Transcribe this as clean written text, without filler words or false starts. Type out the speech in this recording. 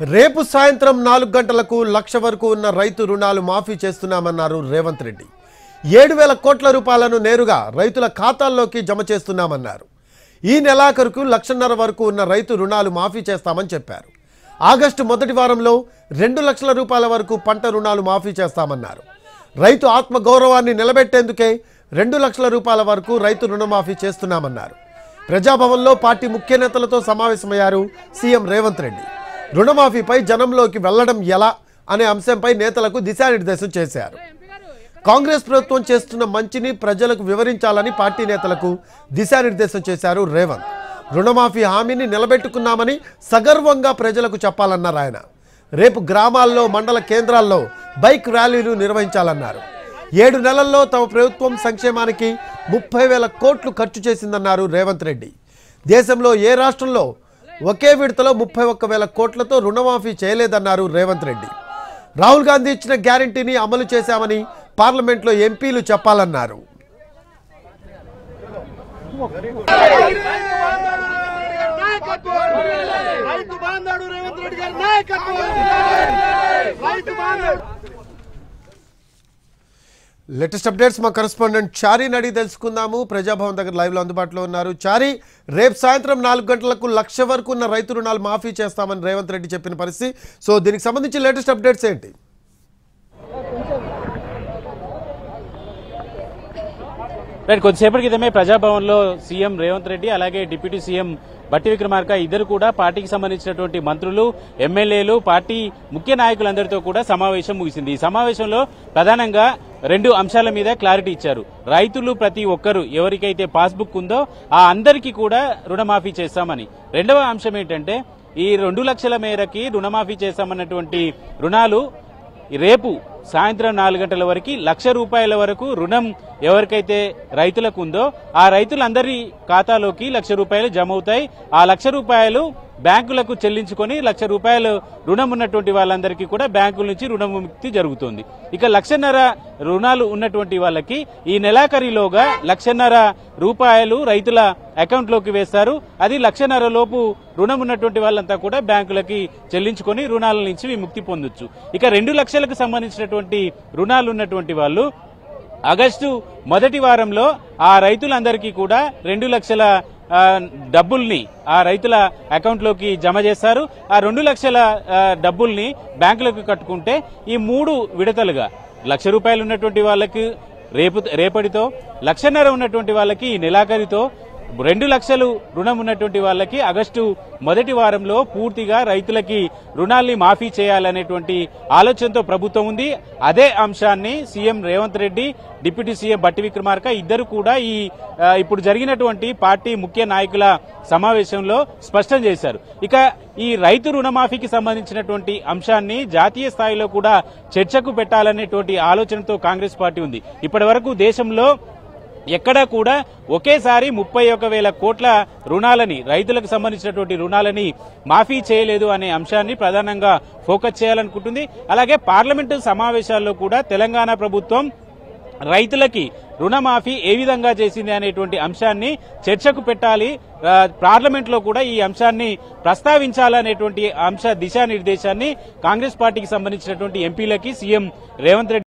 రేపు సాయంత్రం 4 గంటలకు లక్ష వరకు ఉన్న రైతు రుణాలు మాఫీ చేస్తున్నామన్నారు రేవంత్ రెడ్డి. 7,000 కోట్ల రూపాయలను నేరుగా రైతుల ఖాతాల్లోకి జమ చేస్తున్నామన్నారు. ఈ నెలాఖరుకు 1,50,000 వరకు ఉన్న రైతు రుణాలు మాఫీ చేస్తామని చెప్పారు. ఆగస్టు మొదటి వారంలో 2 లక్షల రూపాయల వరకు పంట రుణాలు మాఫీ చేస్తామన్నారు. రైతు ఆత్మ గౌరవాన్ని నిలబెట్టేందుకే 2 లక్షల రూపాయల వరకు రైతు రుణమాఫీ చేస్తున్నామన్నారు. ప్రజాభవన్లో పార్టీ ముఖ్య నేతలతో సమావేశమయ్యారు సీఎం రేవంత్ రెడ్డి. రుణమాఫీపై జనంలోకి వెళ్లడం ఎలా అనే అంశంపై నేతలకు దిశానిర్దేశం చేశారు. కాంగ్రెస్ ప్రభుత్వం చేస్తున్న మంచిని ప్రజలకు వివరించాలని పార్టీ నేతలకు దిశానిర్దేశం చేశారు రేవంత్. రుణమాఫీ హామీని నిలబెట్టుకున్నామని సగర్వంగా ప్రజలకు చెప్పాలన్నారు ఆయన. రేపు గ్రామాల్లో మండల కేంద్రాల్లో బైక్ ర్యాలీలు నిర్వహించాలన్నారు. 7 నెలల్లో తమ ప్రభుత్వం సంక్షేమానికి 30,000 కోట్లు ఖర్చు చేసిందన్నారు రేవంత్ రెడ్డి. దేశంలో ఏ రాష్ట్రంలో ఒకే విడతలో 31,000 కోట్లతో రుణమాఫీ చేయలేదన్నారు రేవంత్ రెడ్డి. రాహుల్ గాంధీ ఇచ్చిన గ్యారంటీని అమలు చేశామని పార్లమెంట్లో ఎంపీలు చెప్పాలన్నారు. లేటెస్ట్ అప్డేట్స్ మా కరెస్పాండెంట్ చారీని అడిగి తెలుసుకుందాము. ప్రజాభవన్ దగ్గర లైవ్లో అందుబాటులో ఉన్నారు. చారీ, రేపు సాయంత్రం 4 గంటలకు 1,00,000 వరకు ఉన్న రైతు రుణాలు మాఫీ చేస్తామని రేవంత్ రెడ్డి చెప్పిన పరిస్థితి. సో దీనికి సంబంధించి లేటెస్ట్ అప్డేట్స్ ఏంటి? రైట్, కొద్దిసేపటి క్రితమే ప్రజాభవన్లో సీఎం రేవంత్ రెడ్డి అలాగే డిప్యూటీ సీఎం బట్టి విక్రమార్క ఇద్దరు కూడా పార్టీకి సంబంధించినటువంటి మంత్రులు, ఎమ్మెల్యేలు, పార్టీ ముఖ్య నాయకులందరితో కూడా సమావేశం ముగిసింది. ఈ సమావేశంలో ప్రధానంగా 2 అంశాల మీద క్లారిటీ ఇచ్చారు. రైతులు ప్రతి ఒక్కరు ఎవరికైతే పాస్బుక్ ఉందో ఆ అందరికీ కూడా రుణమాఫీ చేస్తామని. రెండవ అంశం ఏంటంటే ఈ 2 లక్షల మేరకి రుణమాఫీ చేస్తామన్నటువంటి రుణాలు రేపు సాయంత్రం 4 గంటల వరకు 1,00,000 రూపాయల వరకు రుణం ఎవరికైతే రైతులకు ఉందో ఆ రైతులందరి ఖాతాలోకి 1,00,000 రూపాయలు జమ అవుతాయి. ఆ 1,00,000 రూపాయలు బ్యాంకులకు చెల్లించుకొని 1,00,000 రూపాయలు రుణం ఉన్నటువంటి వాళ్ళందరికీ కూడా బ్యాంకుల నుంచి రుణముక్తి జరుగుతుంది. ఇక 1,50,000 రుణాలు ఉన్నటువంటి వాళ్ళకి ఈ నెలాఖరులోగా 1,50,000 రూపాయలు రైతుల అకౌంట్లోకి వేస్తారు. అది 1,50,000 లోపు రుణం ఉన్నటువంటి వాళ్ళంతా కూడా బ్యాంకులకి చెల్లించుకొని రుణాల నుంచి విముక్తి పొందొచ్చు. ఇక 2 లక్షలకు సంబంధించినటువంటి రుణాలు ఉన్నటువంటి వాళ్ళు ఆగస్టు మొదటి వారంలో ఆ రైతులందరికీ కూడా 2 లక్షల డబ్బుల్ని ఆ రైతుల అకౌంట్లోకి జమ చేస్తారు. ఆ 2 లక్షల డబ్బుల్ని బ్యాంకులకు కట్టుకుంటే ఈ 3 విడతలుగా 1,00,000 రూపాయలు ఉన్నటువంటి వాళ్ళకి రేపటితో, 1,50,000 ఉన్నటువంటి వాళ్ళకి ఈ నెలాఖరుతో, 2 లక్షలు రుణం ఉన్నటువంటి వాళ్ళకి ఆగస్టు మొదటి వారంలో పూర్తిగా రైతులకి రుణాల్ని మాఫీ చేయాలనేటువంటి ఆలోచనతో ప్రభుత్వం ఉంది. అదే అంశాన్ని CM Revanth Reddy, deputy CM బట్టి విక్రమార్క ఇద్దరు కూడా ఇప్పుడు జరిగినటువంటి పార్టీ ముఖ్య నాయకుల సమావేశంలో స్పష్టం చేశారు. ఇక ఈ రైతు రుణమాఫీకి సంబంధించినటువంటి అంశాన్ని జాతీయ స్థాయిలో కూడా చర్చకు పెట్టాలనేటువంటి ఆలోచనతో కాంగ్రెస్ పార్టీ ఉంది. ఇప్పటి వరకు దేశంలో ఎక్కడా కూడా ఒకేసారి 31,000 కోట్ల రుణాలని, రైతులకు సంబంధించినటువంటి రుణాలని మాఫీ చేయలేదు అనే అంశాన్ని ప్రధానంగా ఫోకస్ చేయాలనుకుంటుంది. అలాగే పార్లమెంటు సమావేశాల్లో కూడా తెలంగాణ ప్రభుత్వం రైతులకి రుణమాఫీ ఏ విధంగా చేసింది అనేటువంటి అంశాన్ని చర్చకు పెట్టాలి, పార్లమెంట్ లో కూడా ఈ అంశాన్ని ప్రస్తావించాలనేటువంటి దిశానిర్దేశాన్ని కాంగ్రెస్ పార్టీకి సంబంధించినటువంటి ఎంపీలకి సీఎం రేవంత్ రెడ్డి